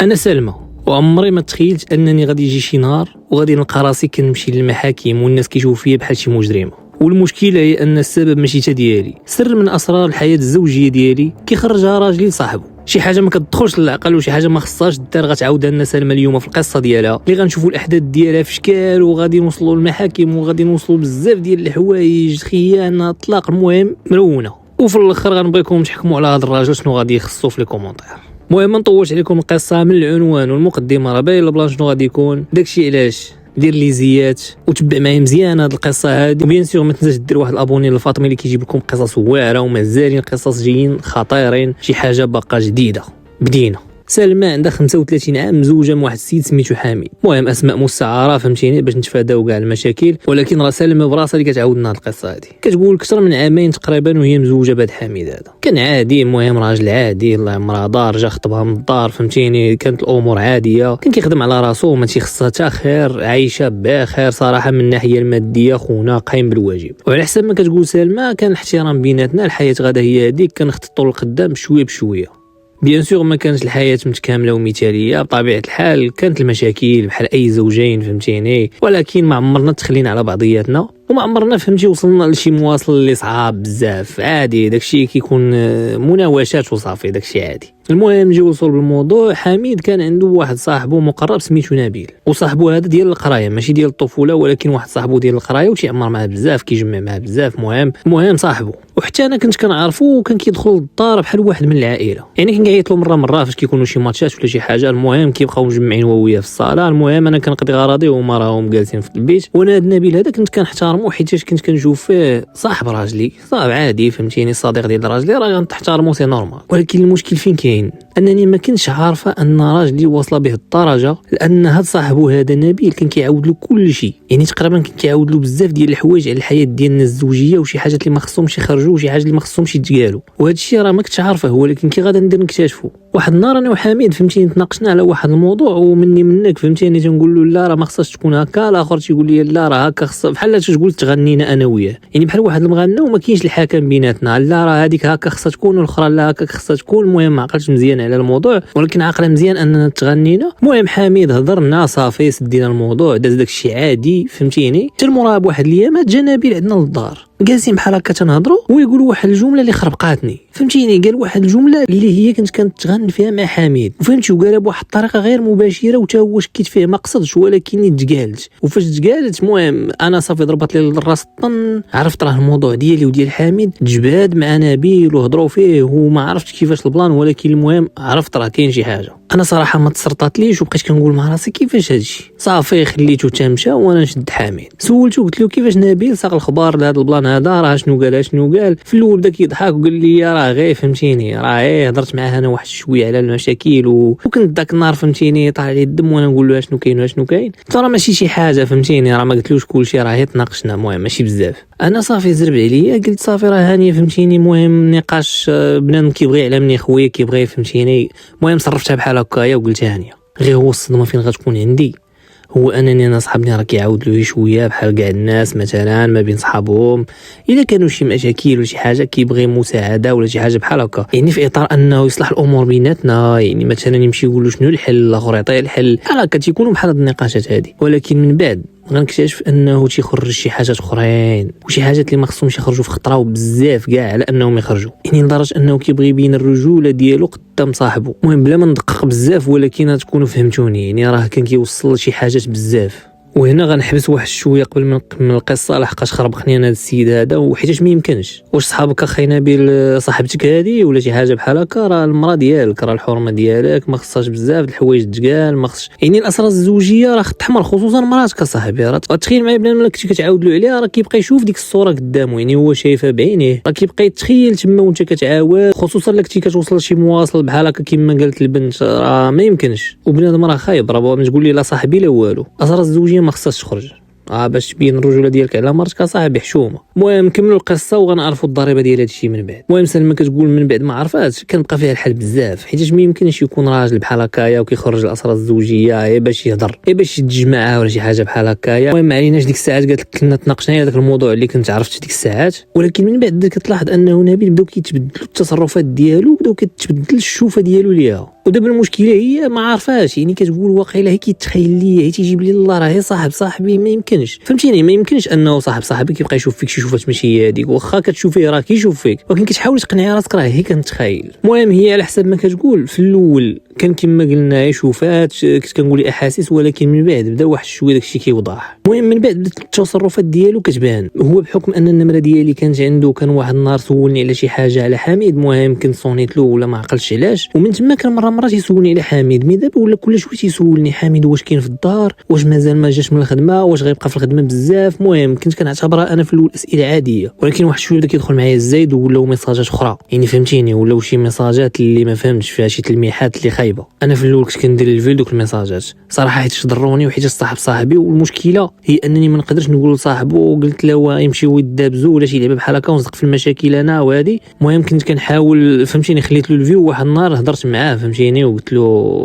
انا سلمى، وعمري ما تخيلت انني غادي يجي شي نهار وغادي نلقى راسي كنمشي للمحاكم والناس كيشوفوا فيا بحال شي مجرمه. والمشكله هي ان السبب ماشي تا ديالي، سر من اسرار الحياه الزوجيه ديالي كيخرجها راجلي لصاحبه. شي حاجه ما كتدخلش للعقل وشي حاجه ما خصهاش دار غتعاودها لنا سلمى اليوم في القصه ديالها اللي غنشوفوا الاحداث ديالها في شكال، وغادي نوصلوا للمحاكم وغادي نوصلوا بزاف ديال الحوايج، خيانه، طلاق، المهم مرونه. وفي الاخر غنبغيكم تحكموا على هذا الراجل شنو غادي يخصو في لي كومونتير. المهم ما نطولش عليكم القصه، من العنوان والمقدمه راه باين البلان شنو غادي يكون. داكشي علاش دير لي زيات وتبع معايا مزيان هاد القصه هادي، وبيان سور ما تنساش دير واحد الابوني لفاطمه اللي كيجيب لكم قصص واعره ومازالين قصص جايين خطيرين، شي حاجه باقا جديده. بدينا. سلمى عندها 35 عام، مزوجه من واحد السيد سميتو حامد. المهم اسماء مستعاره فهمتيني باش نتفاداو كاع المشاكل، ولكن راه سلمى براسها اللي كتعاودنا هاد القصه هادي. كتقول اكثر من عامين تقريبا وهي مزوجه بهاد حامد هذا. كان عادي، المهم راجل عادي، الله يمرها دار، جا خطبها من الدار فهمتيني، كانت الامور عاديه، كان كيخدم على راسو ما تيخصها حتى خير، عايشه بخير صراحه من الناحيه الماديه، خونا قايم بالواجب. وعلى حسب ما كتقول سلمى كان الاحترام بيناتنا، الحياه غدا هي هذيك، كنخططوا للقدام بشويه بشويه. بيان سور ما كانت الحياه متكامله ومثاليه بطبيعه الحال، كانت المشاكل بحال اي زوجين فهمتيني، ولكن ما عمرنا تخلينا على بعضياتنا وما عمرنا فهمتي وصلنا لشي مواصل اللي صعاب بزاف. عادي داكشي كيكون مناوشات وصافي، داكشي عادي. المهم نجيو وصول بالموضوع. حميد كان عنده واحد صاحبه مقرب سميتو نبيل، وصاحبه هذا ديال القرايه ماشي ديال الطفوله، ولكن واحد صاحبه ديال القرايه وتيعمر معاه بزاف، كيجمع معاه بزاف. المهم صاحبه، وحتى انا كنت كنعرفو، وكان كيدخل للدار بحال واحد من العائله، يعني كنعيط له مره فاش كيكونوا شي ماتشات ولا شي حاجه. المهم كيبقاو مجمعين هو وياه في الصاله. المهم انا كنقضي غراضي وهما راهم جالسين في البيت، وانا هاد نبيل هذا كنت كنحترمو حيت كنت كنشوف فيه صاحب راجلي، صاحب عادي فهمتيني، الصديق ديال راجلي، راه غنحترمو سي نورمال. ولكن المشكل فين كاين؟ انني ما كنتش عارفه ان راجلي واصله به الدرجه، لان هاد صاحبه هذا نبيل كان كيعاود له كل شيء، يعني تقريبا كان كيعاود له بزاف ديال الحوايج على الحياه ديالنا الزوجيه، وشي حاجات اللي ما خصهمش يخرجوا وشي حاجه اللي ما خصهمش يتقالوا. وهذا الشيء راه ما كنتش عارفه، ولكن كي غادا ندير نكتشفه. واحد النهار انا وحميد فهمتيني تناقشنا على واحد الموضوع، ومني منك فهمتيني تنقول له لا راه ما خصهاش تكون هكا، الاخر تيقول لي لا راه هكا خصها، بحال تقول تغنينا انا وياه، يعني بحال واحد المغنى وما كاينش الحكم بيناتنا، لا راه هذيك هكا خصها تكون والاخرى لا هكا خصها تكون. المهم ما عقلتش مزيان على الموضوع، ولكن عاقله مزيان اننا تغنينا. المهم حميد هضرنا صافي، سدينا الموضوع، داز داك الشيء عادي فهمتيني. حتى المراقب واحد الايامات جا نبيل عندنا للدار، جالسين بحال هكا تنهضروا، ويقول واحد الجمله اللي خربقاتني فهمتيني. قال واحد الجمله اللي هي كنت تغني فيها مع حميد وفهمتي، وقالها بواحد الطريقه غير مباشره، وتا هو شكيت فيه ما قصدش، ولكن تقالت. وفاش تقالت المهم انا صافي ضربت لي الراس الطن، عرفت راه الموضوع ديالي وديال حميد تجباد مع نبيل وهضروا فيه، وما عرفتش كيفاش البلان، ولكن المهم عرفت راه كاين شي حاجه. انا صراحه ما تسرطاتليش، وبقيت كنقول مع راسي كيفاش هادشي. صافي خليته تمشى وانا نشد حميد، سولته قلت له كيفاش نبيل ساق الخبار لهذا البلان هذا، راه شنو قال. في الاول بدا كيضحك وقال لي راه غير فهمتيني، راه هضرت معاه انا واحد شويه على المشاكل وكنت ذاك النهار فهمتيني طالع لي الدم، وانا نقول له شنو كاين ترى ماشي شي حاجه فهمتيني، راه ما قلتلوش كلشي، راه تناقشنا المهم ماشي بزاف. انا صافي زرب عليا، قلت صافي راه هانيه فهمتيني. المهم نقاش بنادم كيبغي على مني خويا كيبغي فهمتيني. المهم صرفتها بحال هكايا وقلت هانيه. غير هو الصدمه فين غتكون عندي هو انني انا صاحبني راه كيعاود له شويه بحال كاع الناس مثلا ما بين صحابهم، الا كانوا شي مشاكل ولا شي حاجه كيبغي مساعده ولا شي حاجه بحال هكا، يعني في اطار انه يصلح الامور بيناتنا، يعني مثلا يمشي يقول له شنو الحل، الاخر يعطيه الحل، بحال هكا تيكونوا بحال هاد النقاشات هادي. ولكن من بعد غنكتشف انه تيخرج شي حاجات اخرين، وشي حاجات اللي ما خصهمش يخرجوا في خطره وبزاف كاع على انهم يخرجوا، يعني لدرجه انه كيبغي يبين الرجوله ديالو قدام صاحبه. المهم بلا ما ندقق بزاف، ولكن تكونوا فهمتوني، يعني راه كان كيوصل لشي حاجات بزاف. وهنا غنحبس واحد شويه قبل ما نكمل القصه، لحقاش خربقني انا هذا السيد هذا، وحيتاش ما يمكنش. واش صحابك اخي نبيل صاحبتك هذه ولا شي حاجه بحال هكا، راه المراه ديالك، راه الحرمه ديالك، ما خصهاش بزاف د الحوايج تقال، ما خصش يعني الاسرار الزوجيه راه تحمر، خصوصا مراتك اصاحبي. راه تخيل معايا بلا ما كنتي كتعاود له عليها، راه كيبقى يشوف ديك الصوره قدامه، يعني هو شايفها بعينيه، راه كيبقى يتخيل تما وانت كتعاود، خصوصا لك كنتي كتوصل لشي مواصل بحال هكا كما قالت البنت، راه ما يمكنش. وبنادم راه خايب، راه ما تقول لي لا صاحبي لا والو. الاسرار الزوجيه ما خصهاش تخرج، باش تبين الرجوله ديالك على مرتك صاحبي حشومه. المهم نكملوا القصه وغنعرفوا الضريبه ديال هادشي من بعد. المهم سلمى كتقول من بعد ما عرفاتش كنبقى فيها الحال بزاف، حيت ما يمكنش يكون راجل بحال هكايا وكيخرج الاسرار الزوجيه غير باش يهضر، غير باش يتجمع ولا شي حاجه بحال هكايا. المهم ما عليناش، ديك الساعات قالت لك كنا تناقشنا على داك الموضوع اللي كنت عرفت ديك الساعات، ولكن من بعد كتلاحظ انه نبيل بداو كيتبدلوا التصرفات ديالو، بداو كتبدل الشوفه ديالو ليها. ودابا المشكله هي ما عارفاش، يعني كتقول واقيلا هي كيتخيل ليا، هي تيجيب لي الله راه هي صاحبي ما يمكنش، فهمتيني؟ ما يمكنش انه صاحبي كيبقى يشوف فيك شي شوفات ماشي هي هذيك، واخا كتشوفيه راه كيشوف فيك، ولكن كتحاول تقنعي راسك راه هي كنتخيل. المهم هي على حسب ما كتقول في الاول كان كما قلنا شوفات، كنت كنقول احاسيس، ولكن من بعد بدا واحد شويه داكشي كيوضح. المهم من بعد بدات التصرفات ديالو كتبان. هو بحكم ان النمره ديالي كانت عنده، كان واحد النهار سولني على شي حاجه على حميد، المهم كنت صونيت له ولا ما عقلتش علاش، ومن تما كان مره تيسولني على حميد. مي دابا ولا كل شويه تيسولني حميد واش كاين في الدار، واش مازال ما جاش من الخدمه، واش غيبقى في الخدمه بزاف. المهم كنت كنعتبرها انا في الاول اسئله عاديه، ولكن واحد شويه بدا كيدخل معايا الزايد ولاو ميساجات اخرى، يعني فهمتيني، ولاو شي ميساجات اللي ما فهمتش فيها، شي تلميحات اللي خايبه. انا في الاول كنت كندير الفيل دوك الميساجات صراحه حيت ضروني وحيت صاحبي، والمشكله هي انني ما نقدرش نقول لصاحبه وقلت له يمشيو يدابزوا ولا شي لعبه بحال هكا ونصدق في المشاكل انا وهادي. المهم كنت كنحاول، فهمتيني، خليت له الفيو. واحد النهار هضرت معاه، فهمتيني، وقلت له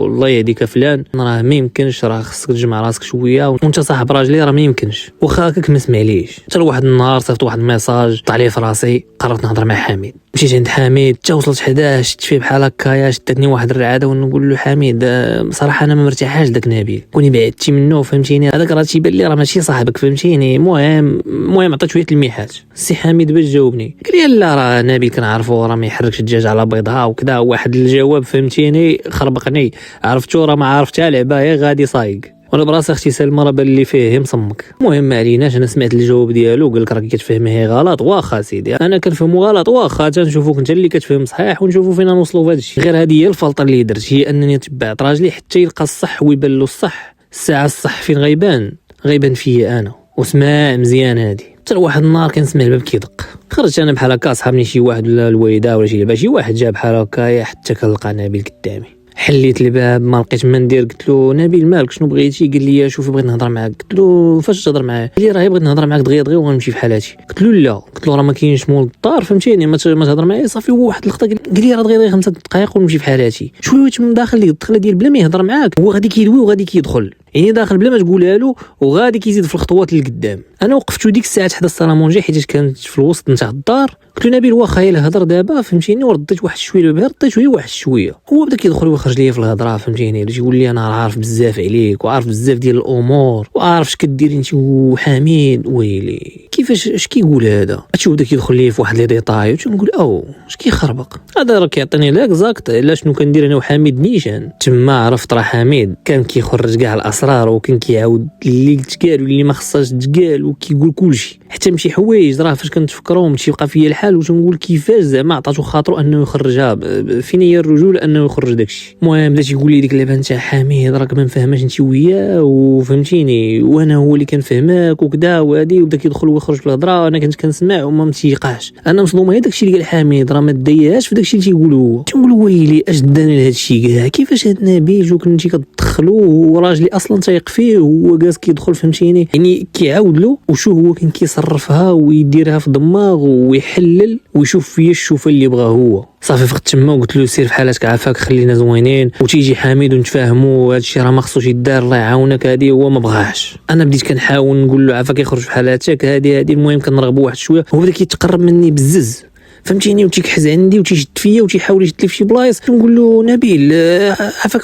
الله يهديك فلان، راه ما يمكنش، راه خصك تجمع راسك شويه، وانت صاحب راجلي راه ما يمكنش، واخا هكاك ما سمعليش. حتى واحد النهار صيفط واحد الميساج طلع لي في راسي، قررت نهضر مع حميد. مشيت عند حميد حتى وصلت 11 شفت فيه بحال هكايا، شدتني واحد الرعاده ونقول له حميد بصراحه انا ما مرتاحاش داك نبيل، كوني بعدتي منه، فهمتيني، هذاك راه تيبان لي راه ماشي صاحبك، فهمتيني. المهم عطيت شويه تلميحات. السي حميد باش جاوبني قال لي لا راه نبيل كنعرفو راه ما يحركش الدجاج على بيضها وكذا، واحد الجواب فهمتيني خربقني، عرفتو راه ما عرفت حتى لعبه هي غادي صايق، وانا براسي اختي سلمى راه بان لي فيه مصمك. المهم ما عليناش، انا سمعت الجواب ديالو، قال لك راكي كتفهمها هي غلط. واخا سيدي انا كنفهمو غلط، واخا تنشوفوك انت اللي كتفهم صحيح ونشوفوا فينا نوصلوا في هذا الشيء. غير هذه هي الفلطه اللي درت، هي انني تبعت راجلي حتى يلقى الصح ويبان له الصح. الساعه الصح فين غيبان فيا انا، وسمع مزيان هادي. حتى واحد النهار كنسمع الباب كيدق، خرجت انا بحال هكا، صحابني شي واحد ولا الوالده ولا شي لعبه، شي واحد جا بحال هكايا، حتى كنلقى نبيل قدامي. حليت الباب ما لقيت ما ندير، قلت له نبيل مالك شنو بغيتي؟ قال لي شوف بغيت نهضر معاك. قلت له فاش تهضر معايا؟ قال لي راه بغيت نهضر معاك دغيا وغنمشي في حالاتي. قلت له لا، قلت له راه ما كاينش مول الدار، فهمتيني، ما تهضر معايا صافي. هو واحد اللقطه قال لي راه دغيا 5 دقائق ونمشي في حالاتي. شويه من داخل لي الدخله ديال بلا ما يهضر معاك، هو غادي كيدوي وغادي كيدخل، يعني داخل بلا ما تقولها له وغادي كيزيد في الخطوات اللي قدام. انا وقفت ديك الساعه حدا الصالامونجي حيت كانت في الوسط نتاع الدار. قلت له نبيل واخا يلا هضر دابا، فهمتيني، ورديت واحد شويه الباب، رديت غير واحد شويه. هو بدا كيدخل ويخرج ليا في الهضره، فهمتيني، بدا يقول لي انا عارف بزاف عليك وعارف بزاف ديال الامور وعارف اش كديري انت وحميد. ويلي كيفاش اش كيقول هذا؟ هادشي بدا كيدخل لي في واحد لي ديتاي، وتنقول او اش كيخربق هذا، راه كيعطيني لاكزاكت على شنو كندير انا وحميد نيشان. تما عرفت راه حميد كان كيخرج كاع الاسرار، وكان كيعاود اللي تقال واللي ما خصهاش تقال، وكيقول كلشي حتى مشي حوايج راه فاش كنتفكرهم تيبقى فيا الحال، وتنقول كيفاش زعما عطاتو خاطرو انه يخرجها، فين هي الرجوله انه يخرج داكشي. المهم بدا تيقول لي ديك اللعبه نتاع حميد راك ما مفهماش انت وياه، وفهمتيني، وانا هو اللي كنفهمك وكذا وهادي. وبدا كيدخل ويخرج في الهضره، انا كنت كنسمع وما متيقاش. انا مصدوم هي داكشي اللي قال حميد، راه ما داياش في داكشي اللي تيقول هو. تنقول ويلي اش دانا لهذا الشيء كاع، كيفاش هاد نبيل جو كنتي كتدخلوا وراجلي اصلا تايق فيه وهو جالس كيدخل، فهمتيني، يعني كيعاود له وشو هو كان كيصرفها ويديرها في دماغ ويحلل ويشوف فيا الشوفه اللي بغا هو. صافي فقت تما وقلت له سير بحالك عافاك، خلينا زوينين وتيجي حميد ونتفاهموا، هذا الشيء راه ما خصوش يدار، الله يعاونك. هذه هو ما بغاش، انا بديت كنحاول نقول له عافاك يخرج بحالاتك هذه. المهم كنرغبوا واحد شويه، هو بدا كيتقرب مني بزز، فهمتيني، وتيكحز عندي وتيشد فيا وتيحاول يشد لي في شي بلايص. نقول له نبيل عافاك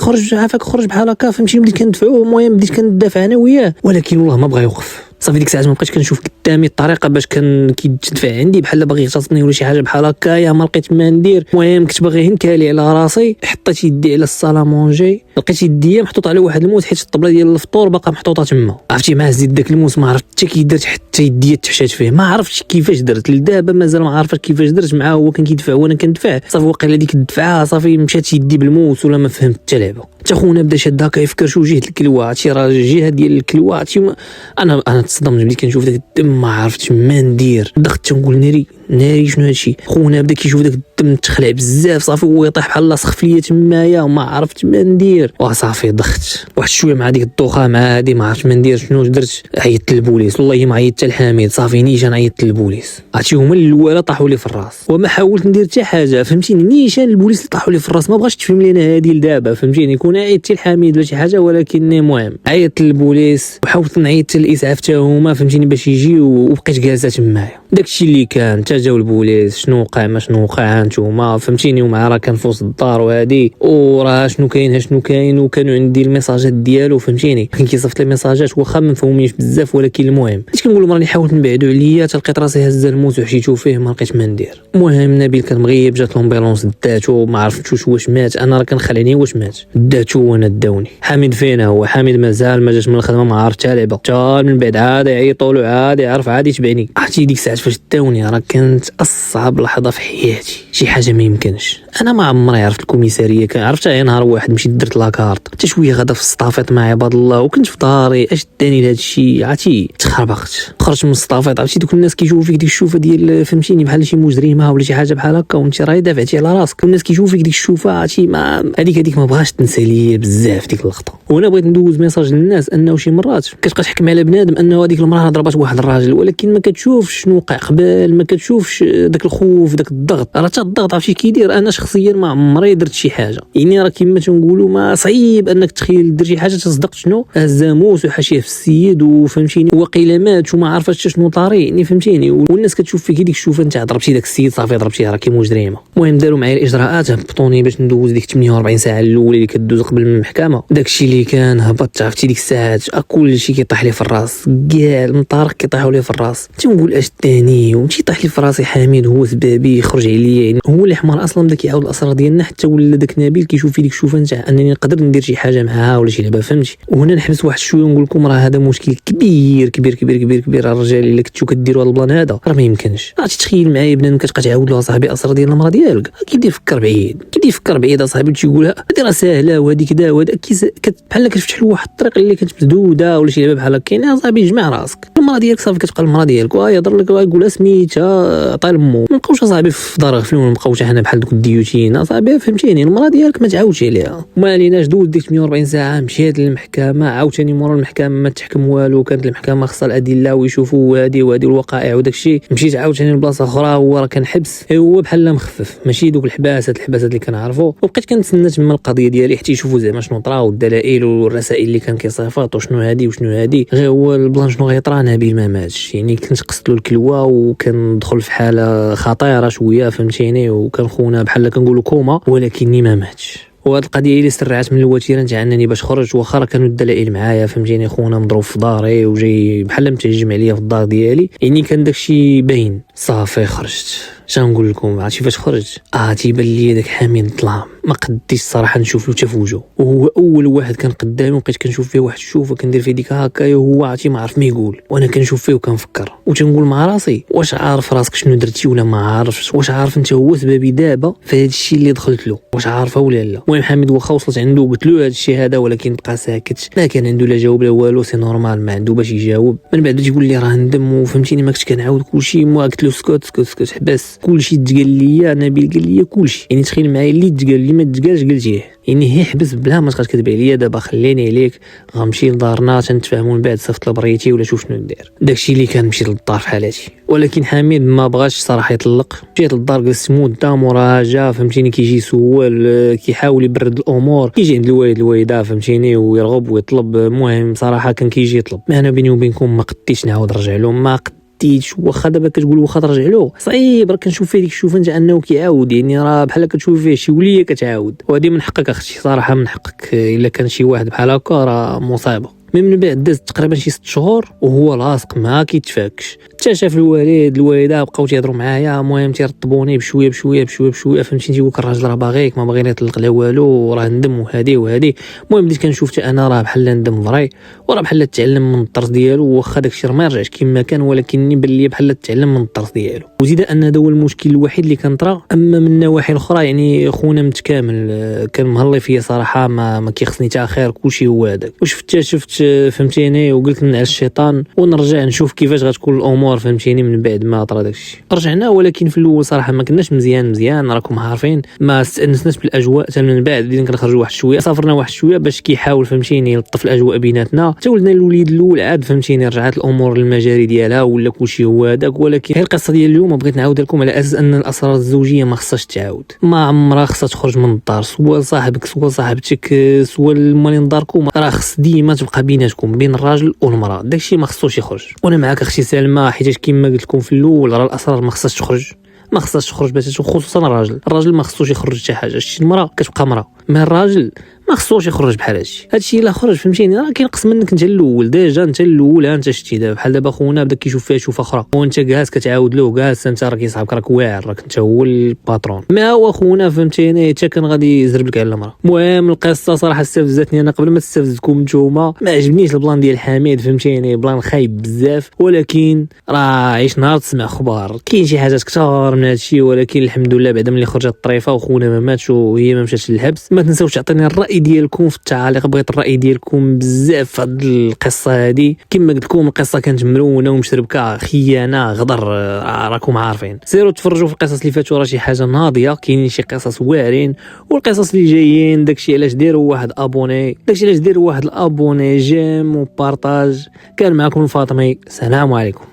خرج بحال هكا، فهمتيني. بديت كندفعوه، المهم بديت كندافع انا وياه، ولكن والله ما بغى يوقف. صافي ديك الساعه ما بقيتش كنشوف قدامي الطريقه باش كان كيتدفع عندي بحال باغي يغتصبني ولا شي حاجه بحال هكايا، ما لقيت ما ندير. المهم كنت باغي نكالي على راسي، حطيت يدي على الصالامونجي، لقيت يدي محطوط على واحد الموس حيت الطبله ديال الفطور باقا محطوطه تما، عرفتي، مع زيد داك الموس ما عرفت حتى كي درت، حتى يدي تحشات فيه، ما عرفتش كيفاش درت. لدابا مازال ما عارفاش كيفاش درت معاه، هو كان كيدفع وانا كندفع. صافي واقيلا ديك الدفعه صافي مشات يدي بالموس ولا ما فهمت حتى لعبه. حتى خونا بدا شاد هكا يفكر شو جهه الكلوه، هادشي راه الجهه ديال الكلوه. انا تصدمت، بديت كنشوف داك الدم ما عرفتش ما ندير. دخلت تنقول ناري شنو هادشي. خونا بدا كيشوف داك الدم تخلع بزاف صافي هو يطيح بحال لاصق فيا تمايا وما عرفت ما ندير وصافي ضغط واحد شويه مع ديك الدوخه مع هادي ما عرفت ما ندير شنو درت. عيطت للبوليس والله ما عيطت لحميد صافي نيشان عيطت للبوليس عرفتي هما الاولى طاحوا لي في الراس وما حاولت ندير حتى حاجه فهمتيني. نيشان البوليس اللي طاحوا لي في الراس ما بغاش تفهم لينا هادي لدابا فهمتيني. كون عيطت لحميد ولا شي حاجه ولكن المهم عيطت للبوليس وحاولت نعيط للاسعاف حتى هما فهمتيني باش يجيو وبقيت جالسه تمايا. داكشي اللي كان حتى جاو البوليس شنو وقع ما شنو وقع نتوما فهمتيني. ومع راه كان في وسط الدار وهادي وراه شنو كاين وكانوا عندي الميساجات ديالو فهمتيني. كان كيصيفط لي ميساجات واخا ما مفهومينش بزاف ولكن المهم فاش كنقول لهم راني حاولت نبعدو عليا حتى لقيت راسي هز الموت وحشيتو فيه ما لقيت ما ندير. المهم نبيل كان مغيب جات لومبيلونس داتو ما عرفتش واش مات انا راه كنخلعني واش مات داتو وانا داوني. حميد فينا هو حميد مازال ما جاش من الخدمه ما عرفت حتى لعبه حتى من بعد عاد يعيطوا له عاد يعرف عاد يتبعني. عرفتي ديك الساعه فاش داوني راه كانت اصعب لحظه في حياتي شي حاجه ما يمكنش. انا ما عمري عرفت الكوميساريه عرفتها نهار واحد مشيت درت لاكارت حتى شويه غدا في السطافيط مع عباد الله وكنت في داري اش داني لهذا الشيء عرفتي تخربقت خرجت من السطافيط. عرفتي دوك الناس كيشوفوا فيك ديك الشوفه ديال فهمتيني بحال شي مجرمه ولا شي حاجه بحال هكا وانت راهي دافعتي على راسك الناس كيشوفوا فيك ديك الشوفه عرفتي ما هذيك ما بغاش تنسى ليا بزاف ديك اللقطه. وانا بغيت ندوز ميساج للناس انه شي مرات كتبقى تحكم على بنادم انه هذيك المراه ضربات واحد الراجل ولكن ما كتشوفش شنو وقع قبل ما كتشوفش داك الخوف داك الضغط. راه حتى الضغط عرفتي كيدير. انا شخصيا ما عمري درت شي حاجه يعني راه كما تنقولوا ما صعيب انك تخيل دير شي حاجه تصدق شنو الزاموس وحاشيه في السيد وفهمتيني وقيله مات وما عرفتش شنو طاري يعني فهمتيني. والناس كتشوف فيك ديك الشوفه انت ضربتي داك السيد صافي ضربتيه راه كي مجرمه. المهم داروا معايا الاجراءات هبطوني باش ندوز ديك 48 ساعه الاولى اللي كدوز قبل من المحكمه. داكشي اللي كان هبطت عرفتي ديك الساعات كل شيء كيطيح لي في الراس كاع المطارق كيطيحوا لي في الراس. تنقول اش ثاني ومشي طاح لي في راسي حميد هو سبابي يخرج عليا يعني هو اللي حمار اصلا بدا كيعاود الاسرار ديالنا حتى ولا داك نبيل كيشوف في ديك الشوفه نتاع انني نقدر ندير شي حاجه معها ولا شي لعبه فهمتي. وهنا نحبس واحد شويه ونقول لكم راه هذا مشكل كبير كبير كبير كبير كبير. الرجال اللي كنتو كديروا هذا البلان هذا راه ما يمكنش. عرفتي تخيل معايا بنادم كتبقى تعاود له صاحبي اسرار ديال المراه ديالك كيدير فكر بعيد اصاحبي تيقولها هذه راه ساهله وهذه كذا وهذا بحال كتفتح له واحد الطريق اللي كانت مسدوده ولا شي لعبه بحال هكا. كاين صاحبي جمع راسك المراه ديالك صافي كتبقى المراه ديالك يهضر لك يقول سميتها عطي لمو ما نبقاوش صاحبي في دار غفلون ما نبقاوش حنا بحال دوك الديوتين صاحبي فهمتيني. المراه ديالك ما تعاودش عليها وما عليناش دوز ديك 48 ساعه مشيت للمحكمه عاوتاني مورا المحكمه ما تحكم والو. كانت المحكمه خاصها الادله ويشوفوا هذه الوقائع وداك الشيء. مشيت عاوتاني لبلاصه اخرى هو راه كان حبس هو بحال مخفف ماشي دوك الحباسات اللي كنعرفوا. وبقيت كنتسنى تما القضيه ديالي حتى يشوفوا زعما شنو طرا والدلائل والرسائل اللي كان كيصيفط وشنو هذه غير هو البلان شنو غيطرا نبيل ما ماتش يعني كنت قصت له الكلوه وكان دخل في حاله خطيره شويه فهمتيني وكان خونا بحال كنقولوا كوما ولكني ما ماتش. وهاد القضيه اللي سرعت من الوتيره نتاع انني باش خرج واخا راه كانوا الدلائل معايا فهمتيني. خونا مضروب في داري وجاي بحال متهجم عليا في الدار ديالي يعني كان داكشي باين. صافي خرجت شنقول لكم عرفتي فاش خرجت تيبان لي داك حميد الظلام ما قديتش الصراحه نشوف له حتى في وجهه وهو اول واحد كان قدامي وبقيت كنشوف فيه واحد الشوفه كندير فيه ديك هكا وهو عرفتي ما عرف ما يقول وانا كنشوف فيه وكنفكر وتنقول مع راسي واش عارف راسك شنو درتي ولا ما عارفش. واش عارف انت هو سببي دابا في هذا الشيء اللي دخلت له واش عارفه ولا لا. المهم حميد واخا وصلت عنده قلت له هذا الشيء هذا ولكن بقى ساكت ما كان عنده لا جاوب لا والو سي نورمال ما عنده باش يجاوب. من بعد تيقول لي راه ندم وفهمتيني ما كنتش كنعاود كلشي ما قلت له اسكت حبس كلشي تقال لي نبيل قال لي كلشي يعني تخيل معايا اللي تقال لي ما تقالش قلتيه يعني هي حبس بلا ما تبقى تكذب عليا. دابا خليني عليك غنمشي لدارنا تنتفاهموا من بعد صيفط لبريتي ولا شوف شنو ندير. داكشي اللي كان مشيت للدار في حالتي ولكن حميد ما بغاش صراحه يطلق. مشيت للدار جلست مده موراها جا فهمتيني كيجي يسول كيحاول يبرد الامور كيجي عند الوالده فهمتيني ويرغب ويطلب. المهم صراحه كان كيجي يطلب ما انا بيني وبينكم ما قديتش نعاود نرجع له ما واخا دابا كتقول واخا ترجع له صعيب راه كنشوف فيه ديك الشوفه نتاع انه كيعاود يعني راه بحال كتشوف فيه شي وليه كتعاود وهذه من حقك اختي صراحه من حقك الا كان شي واحد بحال هكا راه مصيبه. من بعد داز تقريبا شي 6 شهور وهو لاصق ما كيتفاكش حتى شاف الوالده بقاو تيهضروا معايا. المهم تيرطبوني بشويه فهمتيني تيقول الراجل راه باغيك ما باغي يطلق لا والو راه ندم وهذه المهم بديت كنشوف حتى انا راه بحال ندم فري وراه بحال تعلم من الطرز ديالو واخا داكشي راه ما رجعش كما كان ولكنني بان لي بحال تعلم من الطرز ديالو. وزيد ان هذا هو المشكل الوحيد اللي كان طرا. اما من النواحي الاخرى يعني خونا متكامل كان مهلي فيا صراحه ما كيخصني حتى خير كلشي هو هذاك. وشفت فهمتيني وقلت نعس الشيطان ونرجع نشوف كيفاش غتكون الامور الامور فهمتيني من بعد ما طرا داكشي. رجعنا ولكن في الاول صراحه ما كناش مزيان راكم عارفين، ما استانسناش بالاجواء. حتى من بعد بدينا كنخرجوا واحد شويه، سافرنا واحد شويه باش كيحاول فهمتيني يلطف الاجواء بيناتنا. حتى ولدنا الوليد الاول عاد فهمتيني رجعت الامور للمجاري ديالها ولا كلشي هو هذاك. ولكن هي القصه ديال اليوم بغيت نعاود لكم على اساس ان الاسرار الزوجيه ما خصهاش تعاود، ما عمرها خصها تخرج من الدار، سواء صاحبك سواء صاحبتك سواء المالين داركم، راه خص ديما تبقى بيناتكم بين الراجل والمراه، داكشي ما خصوش يخرج. وانا معاك اختي سلمى، حيت كما قلت لكم في الاول راه الاسرار ما خصهاش تخرج، ما خصهاش تخرج باش خصوصا الراجل ما خصوش يخرج حتى حاجه. شتي المراه كتبقى مراه، ما الراجل ما خصوش يخرج بحال هادشي الا خرج فهمتيني راه كينقص منك انت الاول. ديجا انت الاول انت شتي دابا بحال دابا خونا بدا كيشوف فيها شوفه اخرى وانت جالس كتعاود له جالس انت راه كيصاحبك راك واعر راك انت هو الباترون. ما هو خونا فهمتيني حتى كان غادي يزربك على المراه. المهم القصه صراحه استفزتني انا قبل ما تستفزكم نتوما. ما عجبنيش البلان ديال حميد فهمتيني، بلان خايب بزاف. ولكن راه عيش نهار تسمع اخبار، كاين شي حاجات كثار من هادشي. ولكن الحمد لله بعد ملي خرجت الطريفه وخونا ما ماتش وهي ما مشاتش للحبس. ما تنساوش تعطيني الراي ديالكم في التعاليق، بغيت الراي ديالكم بزاف في هاد القصه هادي. كما قلت لكم القصه كانت مرونه ومشربكه، خيانه غدر، راكم عارفين. سيروا تفرجوا في القصص اللي فاتوا راه شي حاجه ناضيه، كاينين شي قصص واعرين. والقصص اللي جايين داكشي علاش ديروا واحد ابوني، داكشي علاش ديروا واحد الابوني جيم وبارطاج. كان معكم الفاطمي، السلام عليكم.